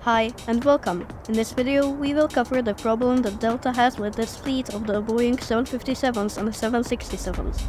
Hi and welcome. In this video, we will cover the problem that Delta has with its fleet of the Boeing 757s and 767s.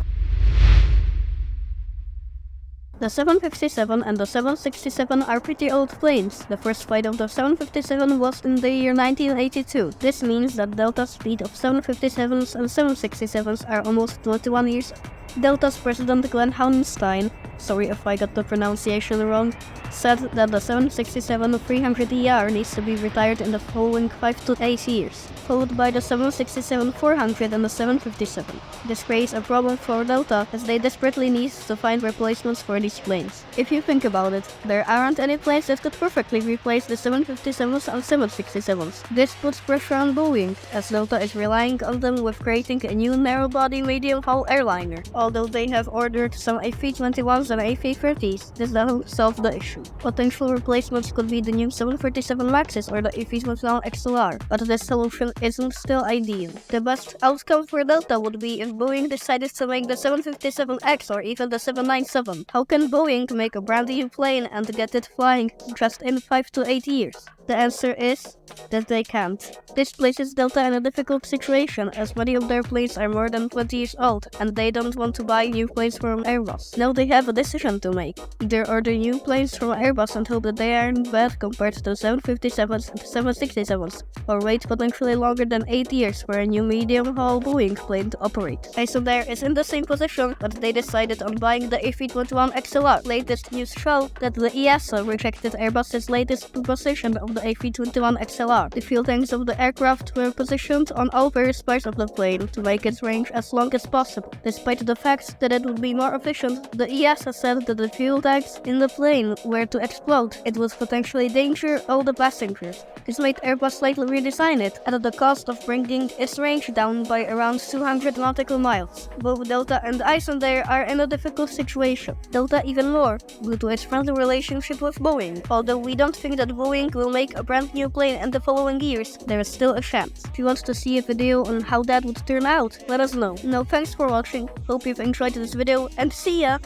The 757 and the 767 are pretty old planes. The first flight of the 757 was in the year 1982. This means that Delta's fleet of 757s and 767s are almost 21 years old. Delta's president Glenn Hauenstein, sorry if I got the pronunciation wrong, said that the 767-300ER needs to be retired in the following 5 to 8 years, followed by the 767-400 and the 757. This creates a problem for Delta as they desperately need to find replacements for these planes. If you think about it, there aren't any planes that could perfectly replace the 757s and 767s. This puts pressure on Boeing, as Delta is relying on them with creating a new narrow-body medium-haul airliner. Although they have ordered some A321s and A330s, this doesn't solve the issue. Potential replacements could be the new 737 Maxes or the A321 XLR, but this solution isn't still ideal. The best outcome for Delta would be if Boeing decided to make the 757X or even the 797. How can Boeing make a brand new plane and get it flying just in 5 to 8 years? The answer is that they can't. This places Delta in a difficult situation as many of their planes are more than 20 years old and they don't want to buy new planes from Airbus. Now they have a decision to make. Either order new planes from Airbus and hope that they aren't bad compared to the 757s and 767s, or wait potentially longer than 8 years for a new medium-haul Boeing plane to operate. Icelandair is in the same position, but they decided on buying the A321 XLR. Latest news show that the EASA rejected Airbus's latest proposition of the A321 XLR. The fuel tanks of the aircraft were positioned on all various parts of the plane to make its range as long as possible. Despite the fact that it would be more efficient, the EASA said that the fuel tanks in the plane were to explode. It would potentially endanger all the passengers. This made Airbus slightly redesign it at the cost of bringing its range down by around 200 nautical miles. Both Delta and Icelandair are in a difficult situation. Delta even more, due to its friendly relationship with Boeing. Although we don't think that Boeing will make a brand new plane in the following years, there is still a chance. If you want to see a video on how that would turn out, let us know. Now thanks for watching, hope you've enjoyed this video and see ya!